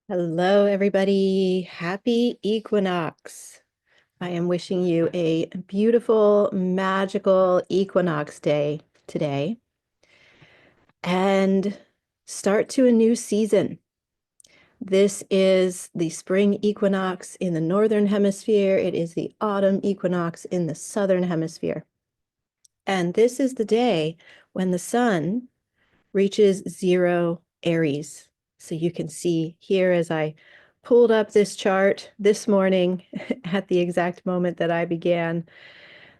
Hello, everybody. Happy Equinox. I am wishing you a beautiful, magical Equinox day today and start to a new season. This is the spring equinox in the northern hemisphere. It is the autumn equinox in the southern hemisphere. And this is the day when the sun reaches 0 Aries. So you can see here as I pulled up this chart this morning at the exact moment that I began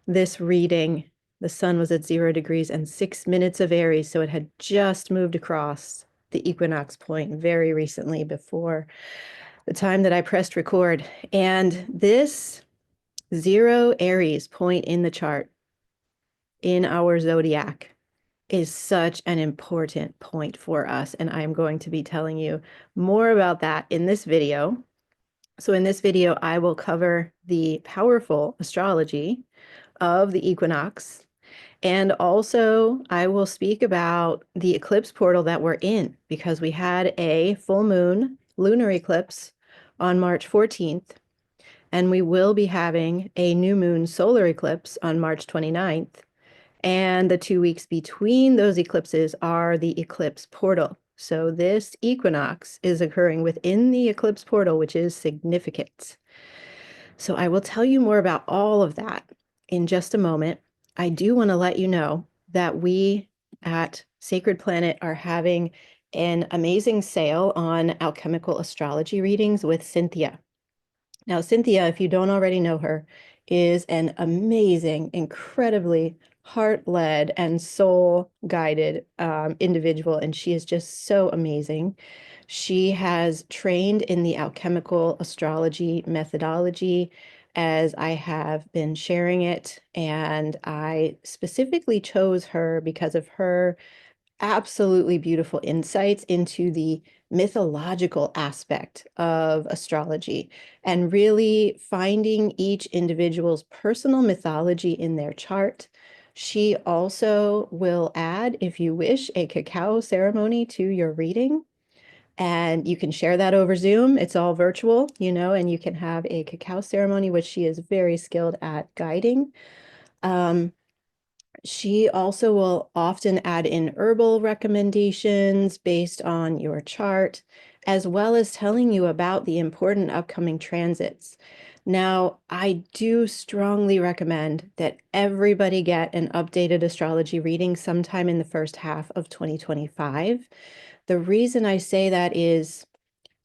this reading, the sun was at 0 degrees and 6 minutes of Aries. So it had just moved across the equinox point very recently before the time that I pressed record. And this 0 Aries point in the chart in our zodiac is such an important point for us. And I'm going to be telling you more about that in this video. So in this video, I will cover the powerful astrology of the equinox. And also I will speak about the eclipse portal that we're in because we had a full moon lunar eclipse on March 14th. And we will be having a new moon solar eclipse on March 29th. And the 2 weeks between those eclipses are the eclipse portal. So this equinox is occurring within the eclipse portal, which is significant. So I will tell you more about all of that in just a moment. I do want to let you know that we at Sacred Planet are having an amazing sale on alchemical astrology readings with Cynthia. Now, Cynthia, if you don't already know her, is an amazing, incredibly heart-led and soul-guided individual, and she is just so amazing. She has trained in the alchemical astrology methodology as I have been sharing it, and I specifically chose her because of her absolutely beautiful insights into the mythological aspect of astrology and really finding each individual's personal mythology in their chart. She also will add, if you wish, a cacao ceremony to your reading. And you can share that over Zoom. It's all virtual, and you can have a cacao ceremony, which she is very skilled at guiding. She also will often add in herbal recommendations based on your chart, as well as telling you about the important upcoming transits. Now, I do strongly recommend that everybody get an updated astrology reading sometime in the first half of 2025. The reason I say that is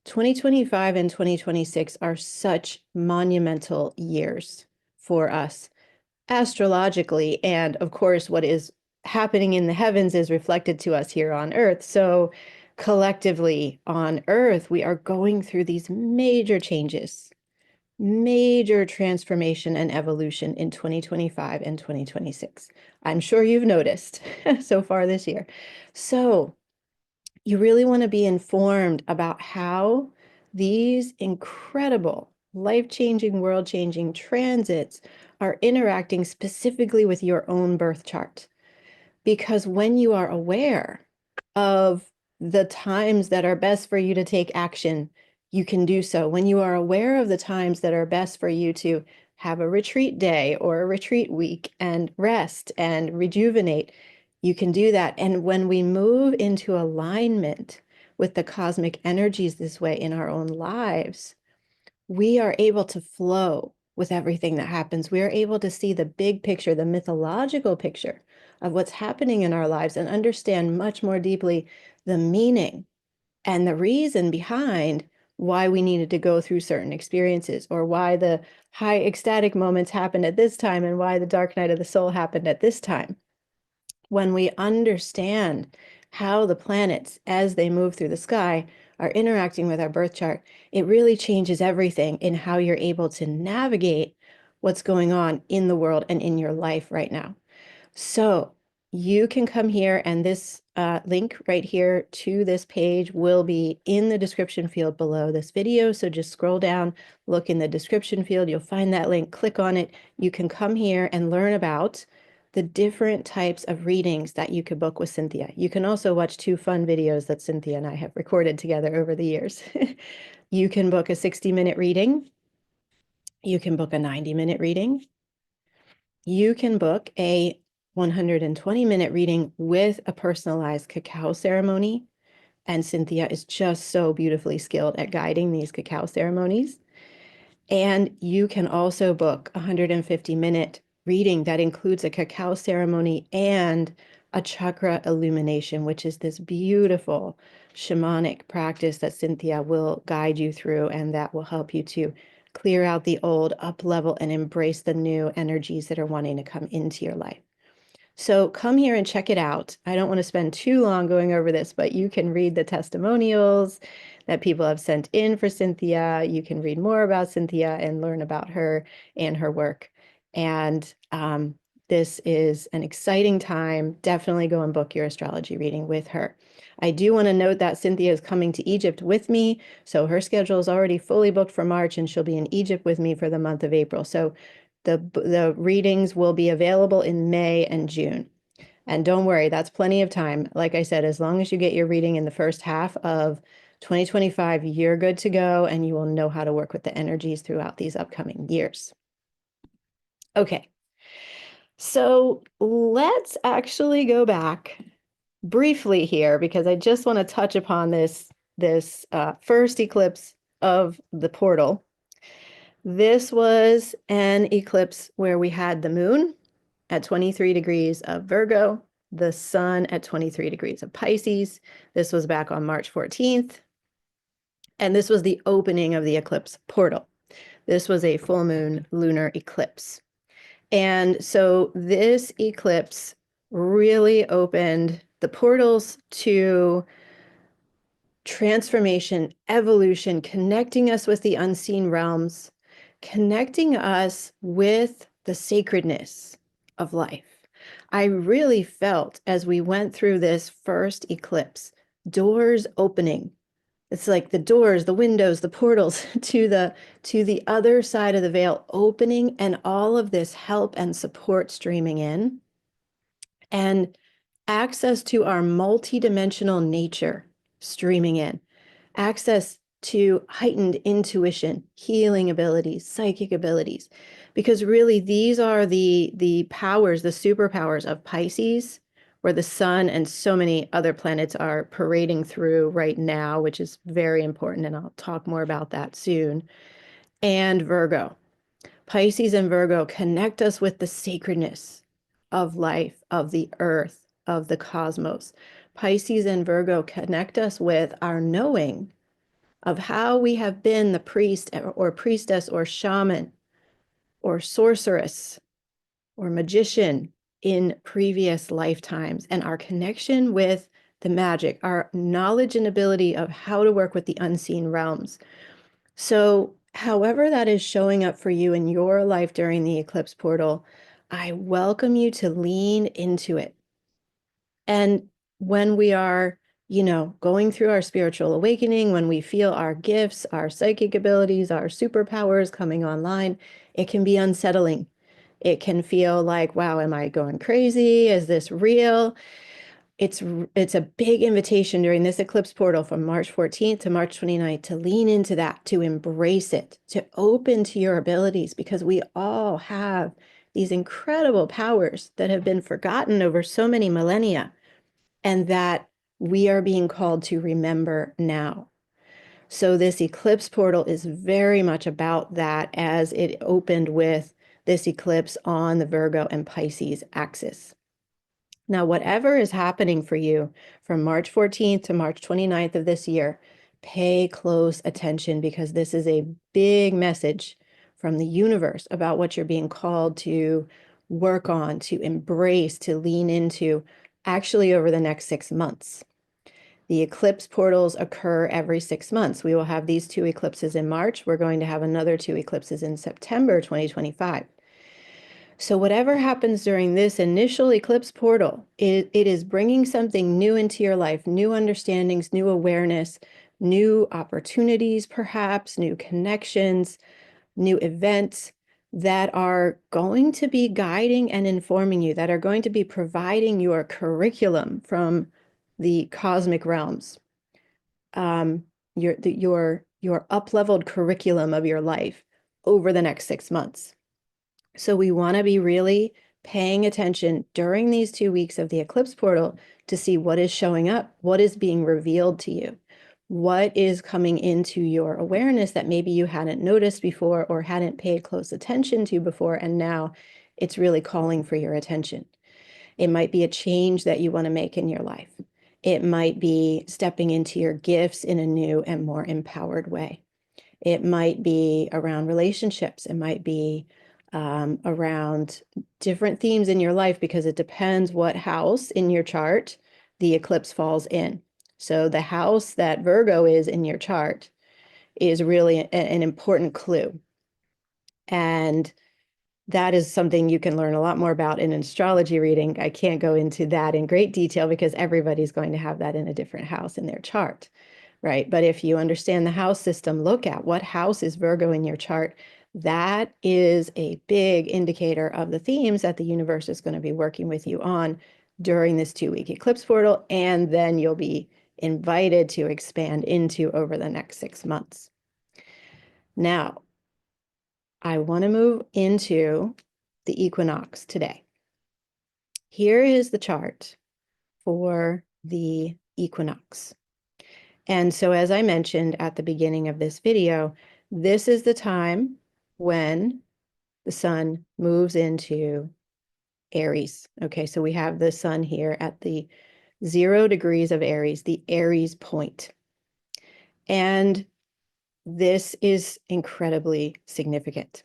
2025 and 2026 are such monumental years for us astrologically, and of course what is happening in the heavens is reflected to us here on earth. So collectively on earth we are going through these major changes, major transformation and evolution in 2025 and 2026. I'm sure you've noticed so far this year. So you really want to be informed about how these incredible, life-changing, world-changing transits are interacting specifically with your own birth chart. Because when you are aware of the times that are best for you to take action, you can do so. When you are aware of the times that are best for you to have a retreat day or a retreat week and rest and rejuvenate, you can do that. And when we move into alignment with the cosmic energies this way in our own lives, we are able to flow with everything that happens. We are able to see the big picture, the mythological picture of what's happening in our lives and understand much more deeply the meaning and the reason behind why we needed to go through certain experiences, or why the high ecstatic moments happened at this time and why the dark night of the soul happened at this time. When we understand how the planets, as they move through the sky, are interacting with our birth chart, it really changes everything in how you're able to navigate what's going on in the world and in your life right now. So you can come here, and this link right here to this page will be in the description field below this video. So just scroll down, look in the description field, you'll find that link, click on it. You can come here and learn about the different types of readings that you could book with Cynthia. You can also watch 2 fun videos that Cynthia and I have recorded together over the years. You can book a 60-minute reading. You can book a 90-minute reading. You can book a 120-minute reading with a personalized cacao ceremony. And Cynthia is just so beautifully skilled at guiding these cacao ceremonies. And you can also book a 150-minute reading that includes a cacao ceremony and a chakra illumination, which is this beautiful shamanic practice that Cynthia will guide you through, and that will help you to clear out the old, up level, and embrace the new energies that are wanting to come into your life. So come here and check it out. I don't want to spend too long going over this, but you can read the testimonials that people have sent in for Cynthia. You can read more about Cynthia and learn about her and her work. And this is an exciting time. Definitely go and book your astrology reading with her. I do want to note that Cynthia is coming to Egypt with me. So her schedule is already fully booked for March, and she'll be in Egypt with me for the month of April. So the readings will be available in May and June. And don't worry, that's plenty of time. Like I said, as long as you get your reading in the first half of 2025, you're good to go, and you will know how to work with the energies throughout these upcoming years. Okay, so let's actually go back briefly here, because I just want to touch upon this first eclipse of the portal. This was an eclipse where we had the moon at 23 degrees of Virgo, the sun at 23 degrees of Pisces. This was back on March 14th. And this was the opening of the eclipse portal. This was a full moon lunar eclipse. And so this eclipse really opened the portals to transformation, evolution, connecting us with the unseen realms, connecting us with the sacredness of life. I really felt, as we went through this first eclipse, doors opening. It's like the doors, the windows, the portals to the other side of the veil opening, and all of this help and support streaming in, and access to our multidimensional nature streaming in, access to heightened intuition, healing abilities, psychic abilities, because really these are the powers, the superpowers of Pisces, where the sun and so many other planets are parading through right now, which is very important, and I'll talk more about that soon, and Virgo. Pisces and Virgo connect us with the sacredness of life, of the earth, of the cosmos. Pisces and Virgo connect us with our knowing of how we have been the priest or priestess or shaman or sorceress or magician in previous lifetimes, and our connection with the magic, our knowledge and ability of how to work with the unseen realms. So however that is showing up for you in your life during the eclipse portal, I welcome you to lean into it. And when we are, going through our spiritual awakening, when we feel our gifts, our psychic abilities, our superpowers coming online, it can be unsettling. It can feel like, wow, am I going crazy? Is this real? It's a big invitation during this eclipse portal from March 14th to March 29th to lean into that, to embrace it, to open to your abilities, because we all have these incredible powers that have been forgotten over so many millennia, and that we are being called to remember now. So this eclipse portal is very much about that, as it opened with this eclipse on the Virgo and Pisces axis. Now, whatever is happening for you from March 14th to March 29th of this year, pay close attention, because this is a big message from the universe about what you're being called to work on, to embrace, to lean into, actually over the next 6 months. The eclipse portals occur every 6 months. We will have these 2 eclipses in March. We're going to have another 2 eclipses in September 2025. So whatever happens during this initial eclipse portal, it is bringing something new into your life, new understandings, new awareness, new opportunities, perhaps, new connections, new events that are going to be guiding and informing you, that are going to be providing your curriculum from the cosmic realms, your up-leveled curriculum of your life over the next 6 months. So we want to be really paying attention during these 2 weeks of the eclipse portal to see what is showing up, what is being revealed to you, what is coming into your awareness that maybe you hadn't noticed before or hadn't paid close attention to before, and now it's really calling for your attention. It might be a change that you want to make in your life. It might be stepping into your gifts in a new and more empowered way. It might be around relationships. It might be around different themes in your life, because it depends what house in your chart the eclipse falls in. So the house that Virgo is in your chart is really an important clue. And that is something you can learn a lot more about in an astrology reading. I can't go into that in great detail because everybody's going to have that in a different house in their chart, right? But if you understand the house system, look at what house is Virgo in your chart. That is a big indicator of the themes that the universe is going to be working with you on during this 2-week eclipse portal, and then you'll be invited to expand into over the next 6 months. Now, I want to move into the equinox today. Here is the chart for the equinox. And so, as I mentioned at the beginning of this video, this is the time when the sun moves into Aries. Okay, so we have the sun here at the 0 degrees of Aries, the Aries point. And this is incredibly significant.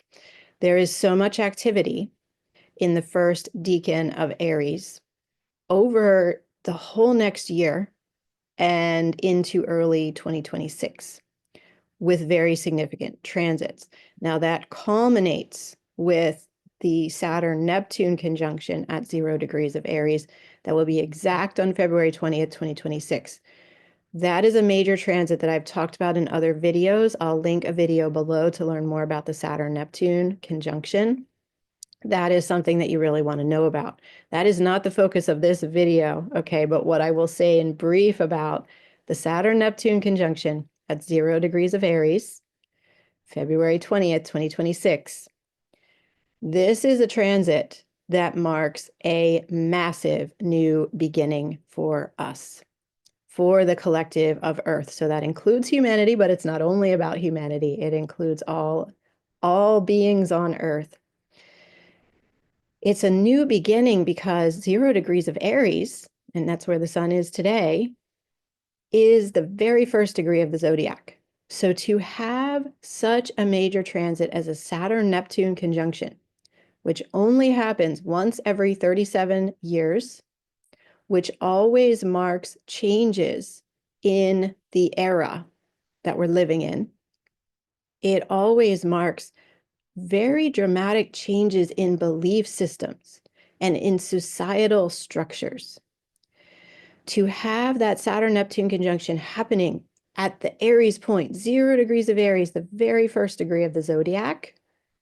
There is so much activity in the first decan of Aries over the whole next year and into early 2026 with very significant transits. Now that culminates with the Saturn-Neptune conjunction at 0 degrees of Aries that will be exact on February 20th, 2026. That is a major transit that I've talked about in other videos. I'll link a video below to learn more about the Saturn-Neptune conjunction. That is something that you really want to know about. That is not the focus of this video, okay? But what I will say in brief about the Saturn-Neptune conjunction at 0 degrees of Aries, February 20th, 2026. This is a transit that marks a massive new beginning for us, for the collective of Earth. So that includes humanity, but it's not only about humanity. It includes all beings on Earth. It's a new beginning because 0 degrees of Aries, and that's where the sun is today, is the very first degree of the zodiac. So to have such a major transit as a Saturn-Neptune conjunction, which only happens once every 37 years, which always marks changes in the era that we're living in, it always marks very dramatic changes in belief systems and in societal structures. To have that Saturn-Neptune conjunction happening at the Aries point, 0 degrees of Aries, the very first degree of the zodiac,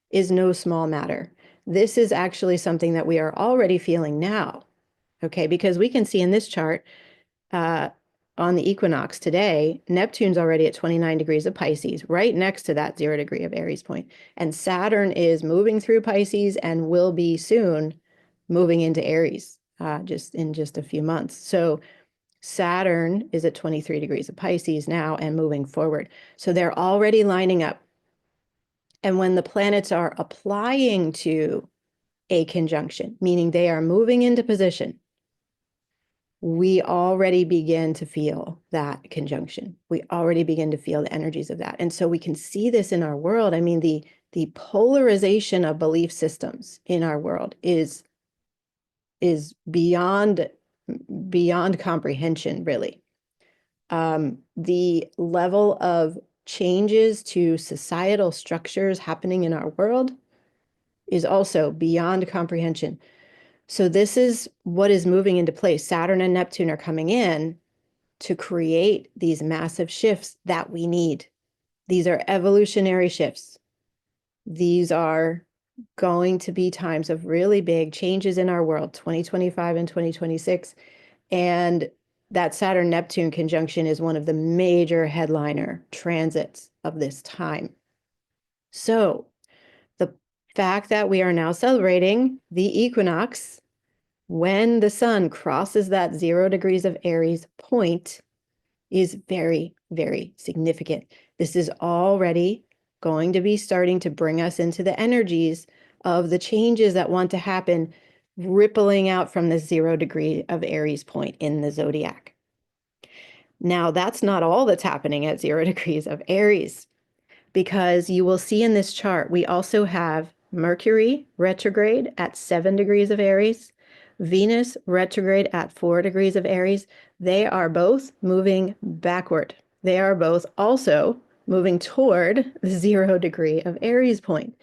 is no small matter. This is actually something that we are already feeling now, okay? Because we can see in this chart, on the equinox today, Neptune's already at 29 degrees of Pisces, right next to that 0 degree of Aries point. And Saturn is moving through Pisces and will be soon moving into Aries, just in a few months. So Saturn is at 23 degrees of Pisces now and moving forward. So they're already lining up. And when the planets are applying to a conjunction, meaning they are moving into position, we already begin to feel that conjunction. We already begin to feel the energies of that. And so we can see this in our world. I mean, the polarization of belief systems in our world is beyond comprehension, really. The level of changes to societal structures happening in our world is also beyond comprehension. So this is what is moving into place. Saturn and Neptune are coming in to create these massive shifts that we need. These are evolutionary shifts. These are going to be times of really big changes in our world, 2025 and 2026. And that Saturn-Neptune conjunction is one of the major headliner transits of this time. So the fact that we are now celebrating the equinox when the sun crosses that 0 degrees of Aries point is very, very significant. This is already going to be starting to bring us into the energies of the changes that want to happen, rippling out from the 0 degree of Aries point in the zodiac. Now, that's not all that's happening at 0 degrees of Aries, because you will see in this chart, we also have Mercury retrograde at 7 degrees of Aries, Venus retrograde at 4 degrees of Aries. They are both moving backward. They are both also moving toward the 0 degree of Aries point,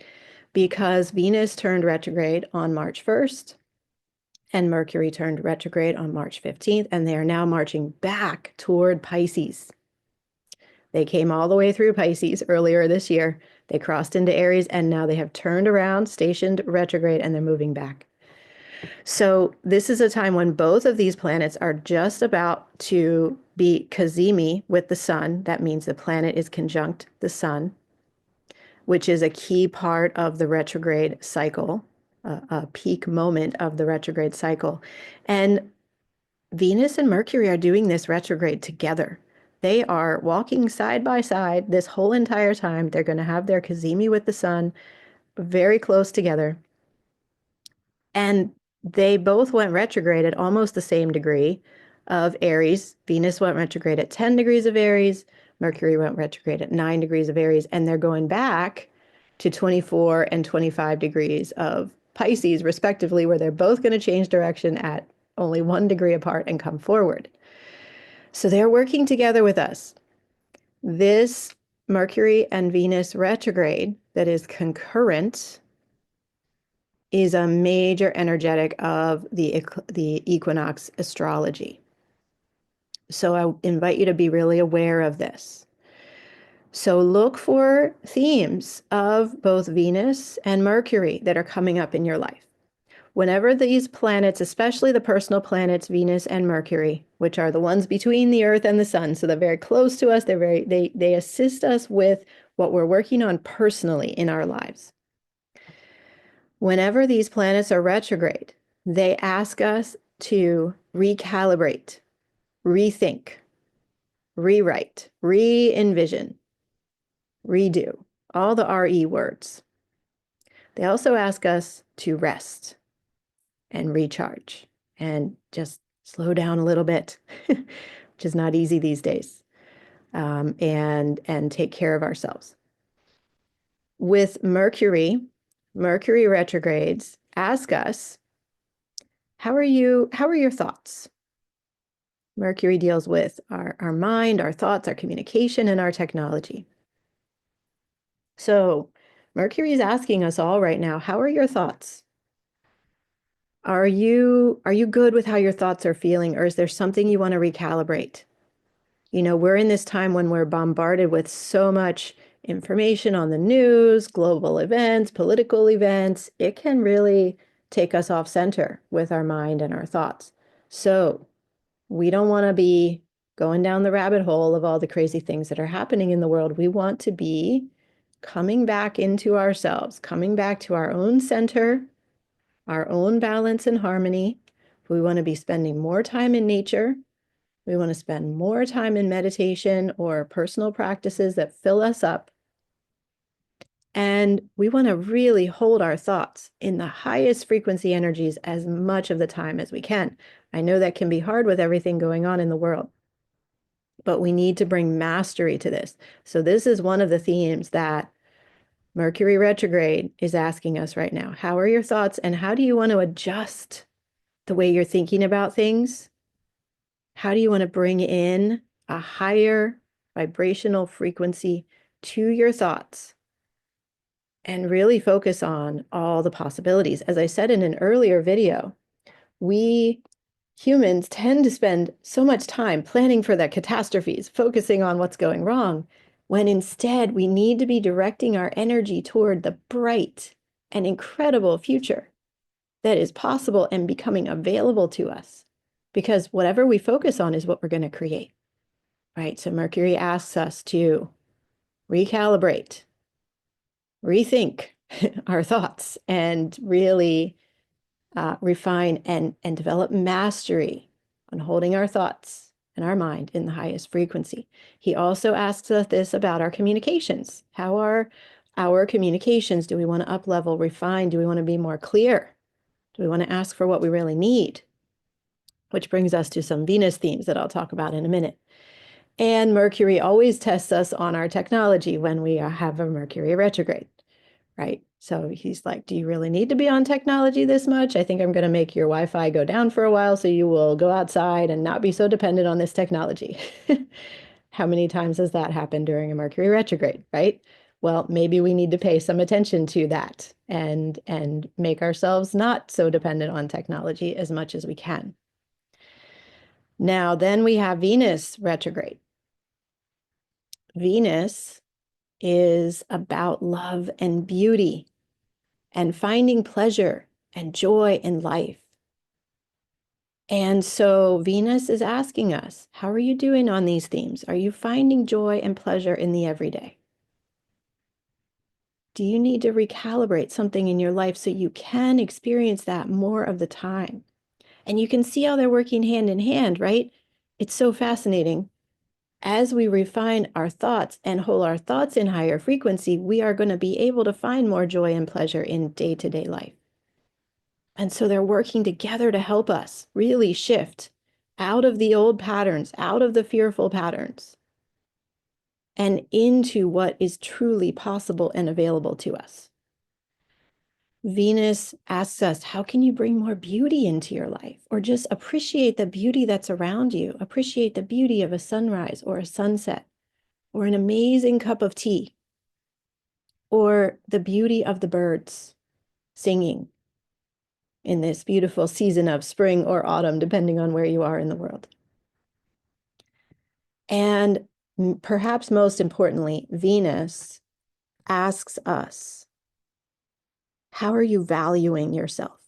because Venus turned retrograde on March 1st and Mercury turned retrograde on March 15th, and they are now marching back toward Pisces. They came all the way through Pisces earlier this year. They crossed into Aries, and now they have turned around, stationed retrograde, and they're moving back. So this is a time when both of these planets are just about to be cazimi with the sun. That means the planet is conjunct the sun, which is a key part of the retrograde cycle, a peak moment of the retrograde cycle. And Venus and Mercury are doing this retrograde together. They are walking side by side this whole entire time. They're going to have their cazimi with the sun very close together. And they both went retrograde at almost the same degree of Aries. Venus went retrograde at 10 degrees of Aries. Mercury went retrograde at 9 degrees of Aries. And they're going back to 24 and 25 degrees of Pisces, respectively, where they're both going to change direction at only 1 degree apart and come forward. So they're working together with us. This Mercury and Venus retrograde that is concurrent is a major energetic of the equinox astrology. So I invite you to be really aware of this. So look for themes of both Venus and Mercury that are coming up in your life. Whenever these planets, especially the personal planets, Venus and Mercury, which are the ones between the Earth and the Sun, so they're very close to us, they assist us with what we're working on personally in our lives. Whenever these planets are retrograde, they ask us to recalibrate, rethink, rewrite, re-envision, redo, all the RE words. They also ask us to rest and recharge and just slow down a little bit, which is not easy these days, and take care of ourselves. With Mercury retrogrades ask us, how are your thoughts? Mercury deals with our mind, our thoughts, our communication, and our technology. So Mercury is asking us all right now, how are your thoughts? Are you good with how your thoughts are feeling, or is there something you want to recalibrate? You know, we're in this time when we're bombarded with so much information on the news, global events, political events. It can really take us off center with our mind and our thoughts. So we don't want to be going down the rabbit hole of all the crazy things that are happening in the world. We want to be coming back into ourselves, coming back to our own center, our own balance and harmony. We want to be spending more time in nature. We want to spend more time in meditation or personal practices that fill us up. And we want to really hold our thoughts in the highest frequency energies as much of the time as we can. I know that can be hard with everything going on in the world, but we need to bring mastery to this. So this is one of the themes that Mercury retrograde is asking us right now. How are your thoughts, and how do you want to adjust the way you're thinking about things? How do you want to bring in a higher vibrational frequency to your thoughts and really focus on all the possibilities? As I said in an earlier video, we humans tend to spend so much time planning for the catastrophes, focusing on what's going wrong, when instead we need to be directing our energy toward the bright an incredible future that is possible and becoming available to us, because whatever we focus on is what we're going to create, right? So Mercury asks us to recalibrate, rethink our thoughts, and really refine and develop mastery on holding our thoughts and our mind in the highest frequency. He also asks us this about our communications. How are our communications? Do we want to up level, refine? Do we want to be more clear? Do we want to ask for what we really need? Which brings us to some Venus themes that I'll talk about in a minute. And Mercury always tests us on our technology when we have a Mercury retrograde, right? So he's like, do you really need to be on technology this much? I think I'm going to make your Wi-Fi go down for a while so you will go outside and not be so dependent on this technology. How many times has that happened during a Mercury retrograde, right? Well, maybe we need to pay some attention to that and make ourselves not so dependent on technology as much as we can. Now, then we have Venus retrograde. Venus is about love and beauty and finding pleasure and joy in life. And so Venus is asking us, how are you doing on these themes? Are you finding joy and pleasure in the everyday? Do you need to recalibrate something in your life so you can experience that more of the time? And you can see how they're working hand in hand, right? It's so fascinating. As we refine our thoughts and hold our thoughts in higher frequency, we are going to be able to find more joy and pleasure in day-to-day life. And so they're working together to help us really shift out of the old patterns, out of the fearful patterns, and into what is truly possible and available to us. Venus asks us, how can you bring more beauty into your life? Or just appreciate the beauty that's around you. Appreciate the beauty of a sunrise or a sunset, or an amazing cup of tea, or the beauty of the birds singing in this beautiful season of spring or autumn, depending on where you are in the world. And perhaps most importantly, Venus asks us, how are you valuing yourself?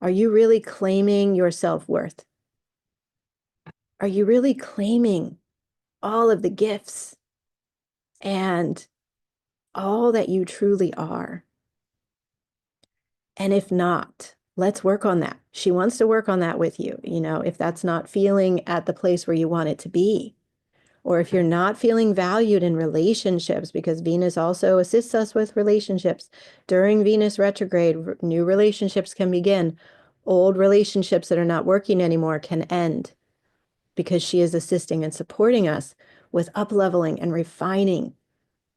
Are you really claiming your self-worth? Are you really claiming all of the gifts and all that you truly are? And if not, let's work on that. She wants to work on that with you, if that's not feeling at the place where you want it to be. Or if you're not feeling valued in relationships, because Venus also assists us with relationships. During Venus retrograde, new relationships can begin. Old relationships that are not working anymore can end, because she is assisting and supporting us with up-leveling and refining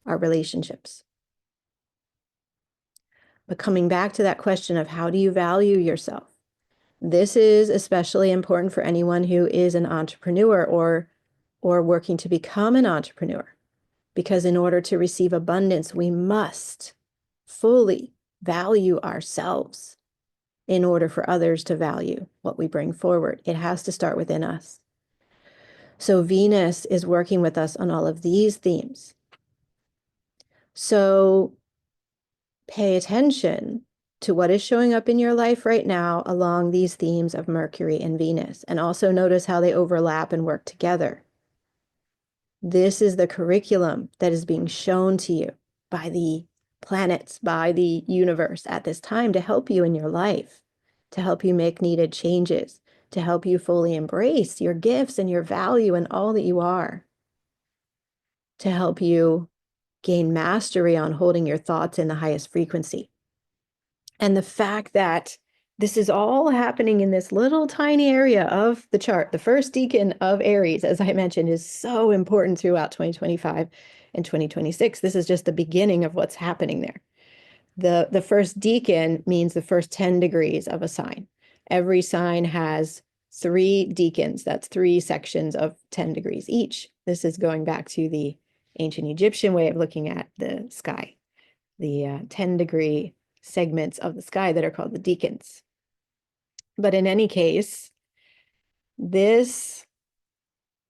our relationships. But coming back to that question of how do you value yourself? This is especially important for anyone who is an entrepreneur or working to become an entrepreneur, because in order to receive abundance, we must fully value ourselves in order for others to value what we bring forward. It has to start within us. So Venus is working with us on all of these themes. So pay attention to what is showing up in your life right now along these themes of Mercury and Venus, and also notice how they overlap and work together. This is the curriculum that is being shown to you by the planets, by the universe at this time, to help you in your life, to help you make needed changes, to help you fully embrace your gifts and your value and all that you are, to help you gain mastery on holding your thoughts in the highest frequency. And the fact that this is all happening in this little tiny area of the chart, the first decan of Aries, as I mentioned, is so important throughout 2025 and 2026. This is just the beginning of what's happening there. The first decan means the first 10 degrees of a sign. Every sign has 3 decans. That's 3 sections of 10 degrees each. This is going back to the ancient Egyptian way of looking at the sky, the 10-degree segments of the sky that are called the decans. But in any case, this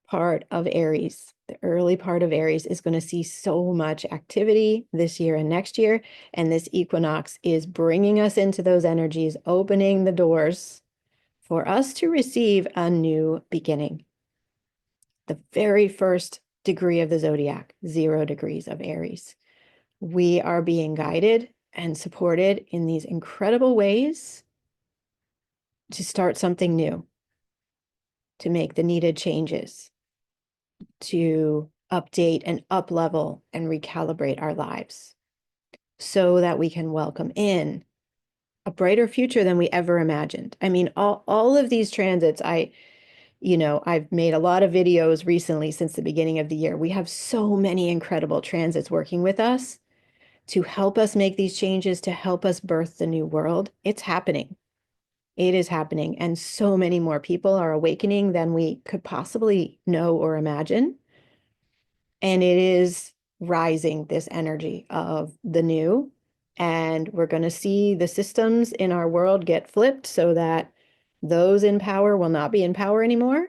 part of Aries The early part of Aries is going to see so much activity this year and next year. And this equinox is bringing us into those energies, opening the doors for us to receive a new beginning. The very first degree of the zodiac, 0 degrees of Aries. We are being guided and supported in these incredible ways to start something new, to make the needed changes, to update and up-level and recalibrate our lives so that we can welcome in a brighter future than we ever imagined. I mean, all of these transits, I've made a lot of videos recently since the beginning of the year. We have so many incredible transits working with us to help us make these changes, to help us birth the new world. It's happening. It is happening. And so many more people are awakening than we could possibly know or imagine. And it is rising, this energy of the new. And we're going to see the systems in our world get flipped so that those in power will not be in power anymore.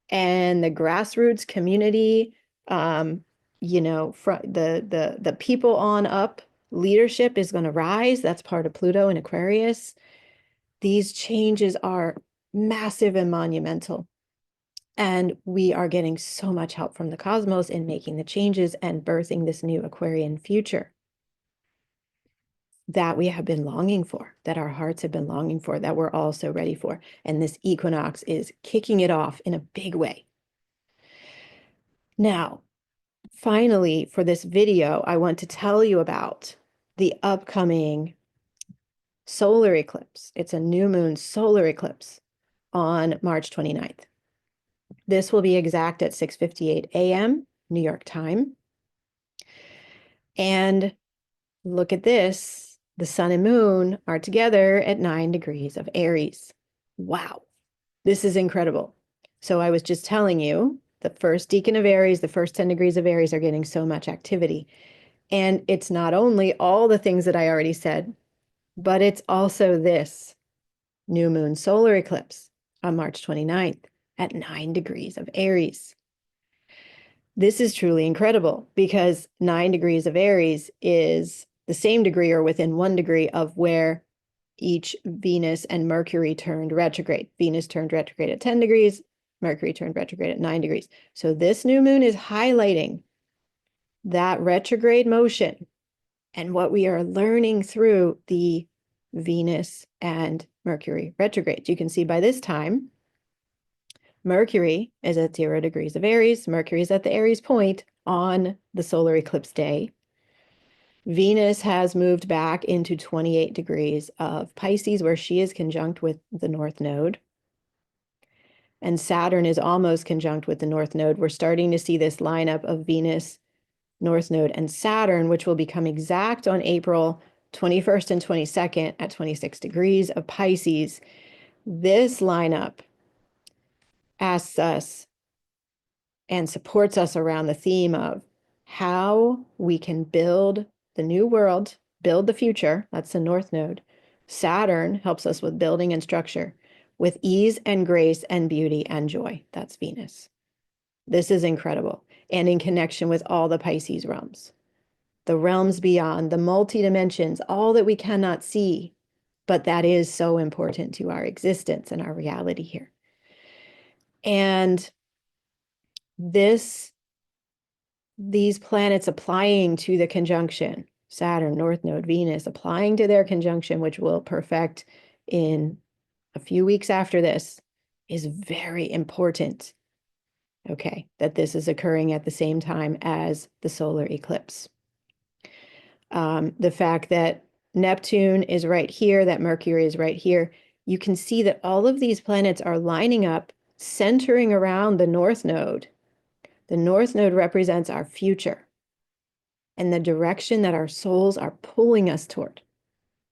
And the grassroots community, from the people on up, leadership is going to rise. That's part of Pluto and Aquarius. These changes are massive and monumental. And we are getting so much help from the cosmos in making the changes and birthing this new Aquarian future that we have been longing for, that our hearts have been longing for, that we're all so ready for. And this equinox is kicking it off in a big way. Now, finally, for this video, I want to tell you about the upcoming solar eclipse. It's a new moon solar eclipse on March 29th. This will be exact at 6:58 a.m. New York time. And look at this. The sun and moon are together at 9 degrees of Aries. Wow. This is incredible. So I was just telling you, the first decan of Aries, the first 10 degrees of Aries are getting so much activity. And it's not only all the things that I already said, but it's also this new moon solar eclipse on March 29th at 9 degrees of Aries. This is truly incredible because 9 degrees of Aries is the same degree or within 1 degree of where each Venus and Mercury turned retrograde. Venus turned retrograde at 10 degrees, Mercury turned retrograde at 9 degrees. So this new moon is highlighting that retrograde motion and what we are learning through the Venus and Mercury retrogrades. You can see by this time, Mercury is at 0 degrees of Aries. Mercury is at the Aries point on the solar eclipse day. Venus has moved back into 28 degrees of Pisces, where she is conjunct with the North Node. And Saturn is almost conjunct with the North Node. We're starting to see this lineup of Venus, North Node, and Saturn, which will become exact on April 21st and 22nd at 26 degrees of Pisces. This lineup asks us and supports us around the theme of how we can build the new world, build the future. That's the North Node. Saturn helps us with building and structure, with ease and grace and beauty and joy. That's Venus. This is incredible. And in connection with all the Pisces realms, the realms beyond, the multi-dimensions, all that we cannot see, but that is so important to our existence and our reality here. And these planets applying to the conjunction, Saturn, North Node, Venus, applying to their conjunction, which will perfect in a few weeks after this, is very important. Okay, that this is occurring at the same time as the solar eclipse. The fact that Neptune is right here, that Mercury is right here, you can see that all of these planets are lining up, centering around the North Node. The North Node represents our future and the direction that our souls are pulling us toward,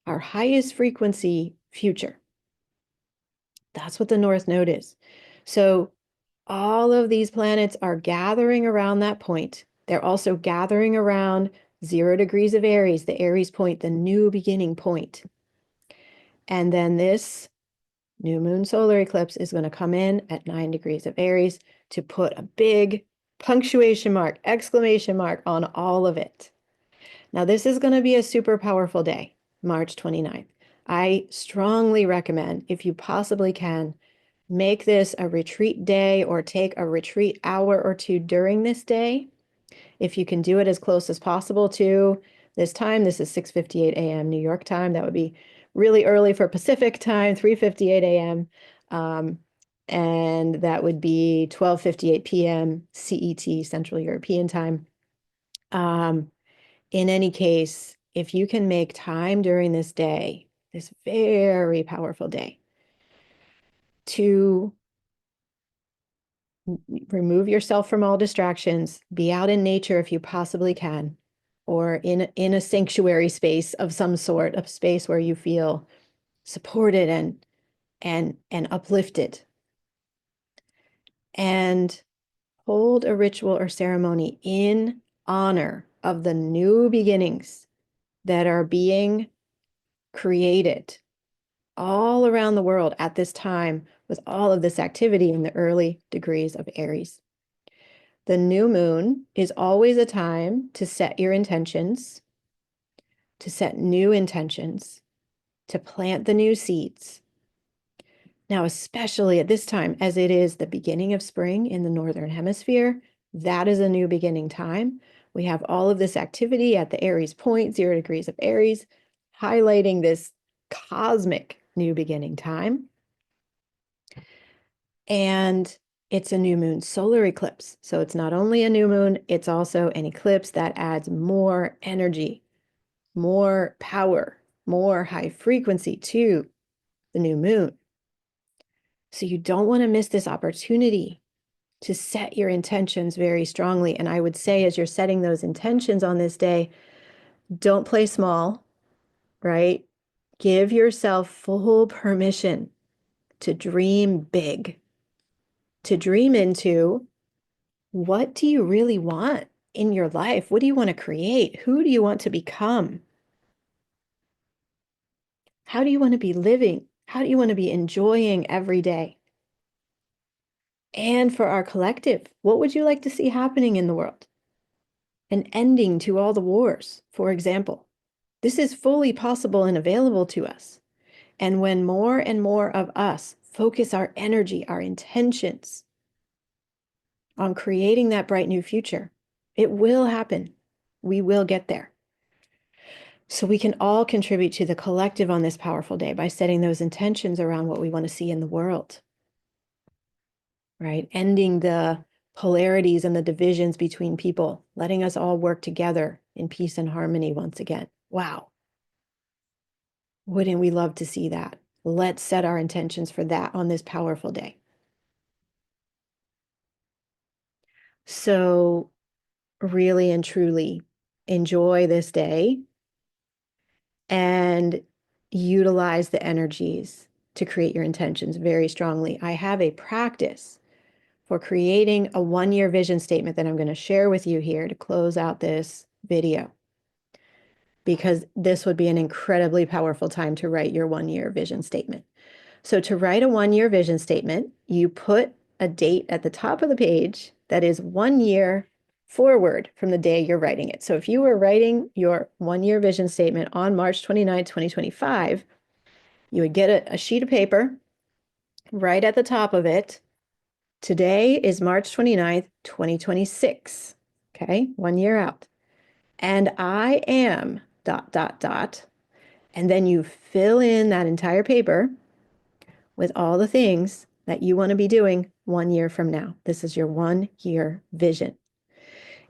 our highest frequency future. That's what the North Node is. So all of these planets are gathering around that point. They're also gathering around 0 degrees of Aries, the Aries point, the new beginning point. And then this new moon solar eclipse is going to come in at 9 degrees of Aries to put a big punctuation mark, exclamation mark on all of it. Now, this is going to be a super powerful day, March 29th. I strongly recommend, if you possibly can, make this a retreat day or take a retreat hour or two during this day. If you can do it as close as possible to this time, this is 6:58 a.m. New York time. That would be really early for Pacific time, 3:58 a.m. And that would be 12:58 p.m. CET, Central European time. In any case, if you can make time during this day, this very powerful day, to remove yourself from all distractions, be out in nature if you possibly can, or in a sanctuary space of some sort, a space where you feel supported and uplifted, and hold a ritual or ceremony in honor of the new beginnings that are being created all around the world at this time with all of this activity in the early degrees of Aries. The new moon is always a time to set your intentions, to set new intentions, to plant the new seeds. Now, especially at this time, as it is the beginning of spring in the Northern Hemisphere, that is a new beginning time. We have all of this activity at the Aries point, 0 degrees of Aries, highlighting this cosmic new beginning time. And it's a new moon solar eclipse. So it's not only a new moon, it's also an eclipse that adds more energy, more power, more high frequency to the new moon. So you don't want to miss this opportunity to set your intentions very strongly. And I would say, as you're setting those intentions on this day, don't play small, right? Give yourself full permission to dream big, to dream into what do you really want in your life? What do you want to create? Who do you want to become? How do you want to be living? How do you want to be enjoying every day? And for our collective, what would you like to see happening in the world? An ending to all the wars, for example. This is fully possible and available to us. And when more and more of us focus our energy, our intentions on creating that bright new future, it will happen. We will get there. So we can all contribute to the collective on this powerful day by setting those intentions around what we want to see in the world, right? Ending the polarities and the divisions between people, letting us all work together in peace and harmony once again. Wow. Wouldn't we love to see that? Let's set our intentions for that on this powerful day. So really and truly enjoy this day and utilize the energies to create your intentions very strongly. I have a practice for creating a 1-year vision statement that I'm going to share with you here to close out this video, because this would be an incredibly powerful time to write your 1-year vision statement. So to write a 1-year vision statement, you put a date at the top of the page that is 1 year forward from the day you're writing it. So if you were writing your 1-year vision statement on March 29, 2025, you would get a sheet of paper right at the top of it. Today is March 29th, 2026. Okay, 1 year out. And I am ... And then you fill in that entire paper with all the things that you want to be doing 1 year from now. This is your 1-year vision.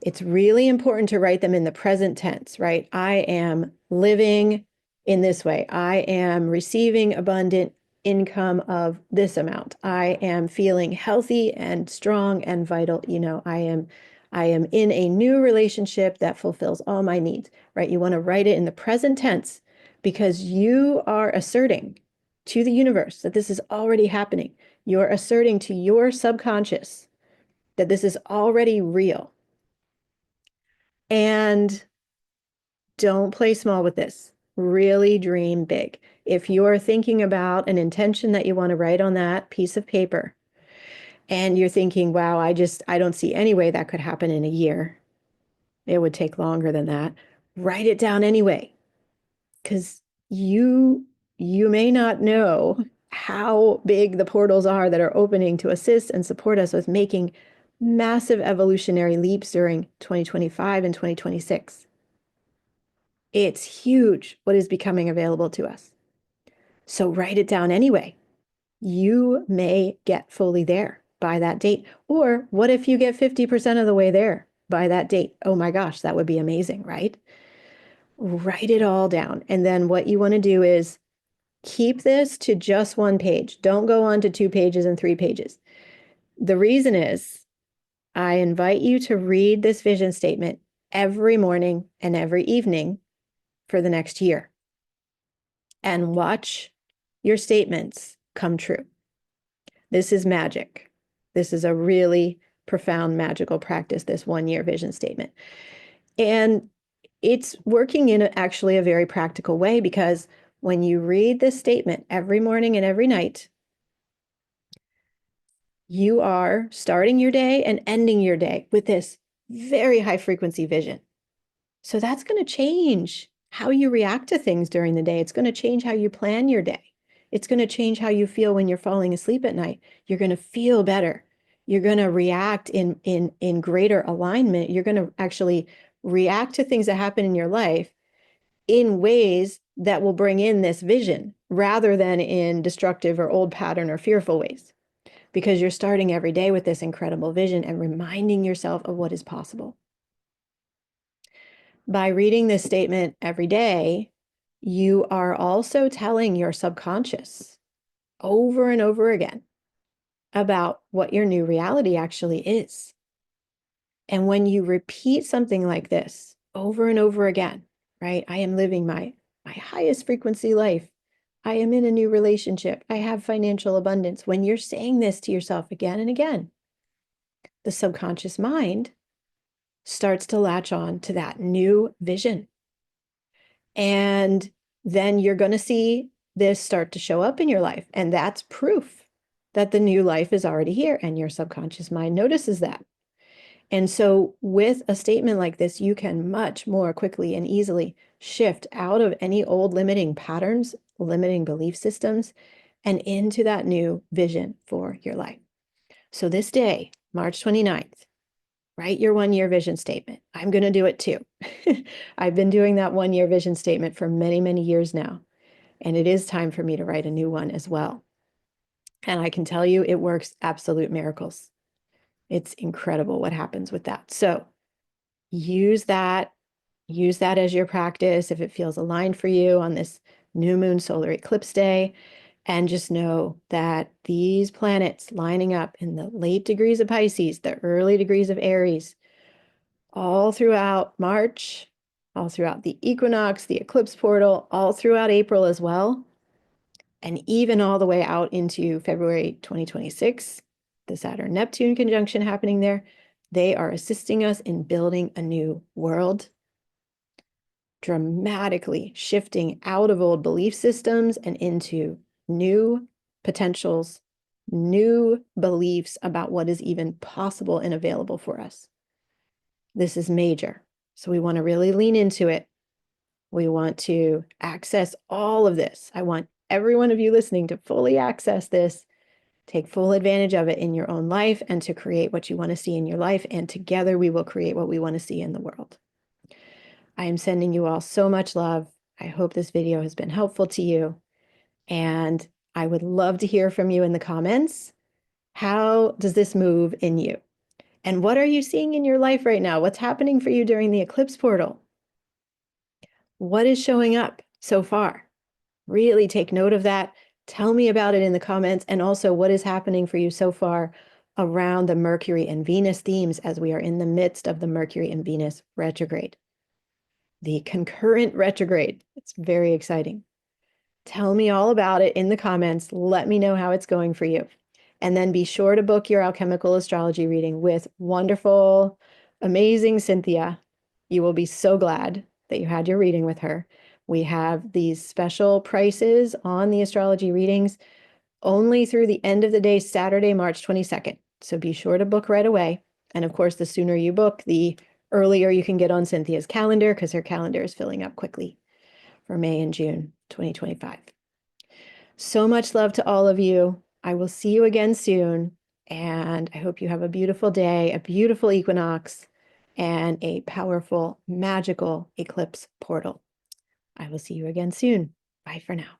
It's really important to write them in the present tense, right? I am living in this way. I am receiving abundant income of this amount. I am feeling healthy and strong and vital. You know, I am in a new relationship that fulfills all my needs, right? You want to write it in the present tense because you are asserting to the universe that this is already happening. You're asserting to your subconscious that this is already real. And don't play small with this. Really dream big. If you're thinking about an intention that you want to write on that piece of paper, and you're thinking, wow, I don't see any way that could happen in a year. It would take longer than that. Write it down anyway, because you may not know how big the portals are that are opening to assist and support us with making massive evolutionary leaps during 2025 and 2026. It's huge what is becoming available to us. So write it down anyway. You may get fully there by that date. Or what if you get 50% of the way there by that date? Oh my gosh, that would be amazing, right? Write it all down. And then what you want to do is keep this to just one page. Don't go on to 2 pages and 3 pages. The reason is I invite you to read this vision statement every morning and every evening for the next year and watch your statements come true. This is magic. This is a really profound magical practice, this 1-year vision statement. And it's working in actually a very practical way, because when you read this statement every morning and every night, you are starting your day and ending your day with this very high frequency vision. So that's going to change how you react to things during the day. It's going to change how you plan your day. It's going to change how you feel when you're falling asleep at night. You're going to feel better. You're going to react in greater alignment. You're going to actually react to things that happen in your life in ways that will bring in this vision rather than in destructive or old pattern or fearful ways, because you're starting every day with this incredible vision and reminding yourself of what is possible. By reading this statement every day, you are also telling your subconscious over and over again about what your new reality actually is. And when you repeat something like this over and over again, right? I am living my highest frequency life. I am in a new relationship. I have financial abundance. When you're saying this to yourself again and again, the subconscious mind starts to latch on to that new vision. And then you're going to see this start to show up in your life. And that's proof that the new life is already here. And your subconscious mind notices that. And so with a statement like this, you can much more quickly and easily shift out of any old limiting patterns, limiting belief systems, and into that new vision for your life. So this day, March 29th, write your 1-year vision statement. I'm going to do it too. I've been doing that 1-year vision statement for many, many years now. And it is time for me to write a new one as well. And I can tell you it works absolute miracles. It's incredible what happens with that. So use that as your practice if it feels aligned for you on this new moon solar eclipse day. And just know that these planets lining up in the late degrees of Pisces, the early degrees of Aries, all throughout March, all throughout the equinox, the eclipse portal, all throughout April as well, and even all the way out into February 2026, the Saturn-Neptune conjunction happening there, they are assisting us in building a new world, dramatically shifting out of old belief systems and into new potentials, new beliefs about what is even possible and available for us. This is major. So we want to really lean into it. We want to access all of this. I want every one of you listening to fully access this, take full advantage of it in your own life, and to create what you want to see in your life. And together we will create what we want to see in the world. I am sending you all so much love. I hope this video has been helpful to you. And I would love to hear from you in the comments. How does this move in you? And what are you seeing in your life right now? What's happening for you during the eclipse portal? What is showing up so far? Really take note of that. Tell me about it in the comments. And also what is happening for you so far around the Mercury and Venus themes as we are in the midst of the Mercury and Venus retrograde. The concurrent retrograde. It's very exciting. Tell me all about it in the comments. Let me know how it's going for you. And then be sure to book your alchemical astrology reading with wonderful, amazing Cynthia. You will be so glad that you had your reading with her. We have these special prices on the astrology readings only through the end of the day, Saturday, March 22nd. So be sure to book right away. And of course, the sooner you book, the earlier you can get on Cynthia's calendar because her calendar is filling up quickly for May and June 2025. So much love to all of you. I will see you again soon. And I hope you have a beautiful day, a beautiful equinox, and a powerful, magical eclipse portal. I will see you again soon. Bye for now.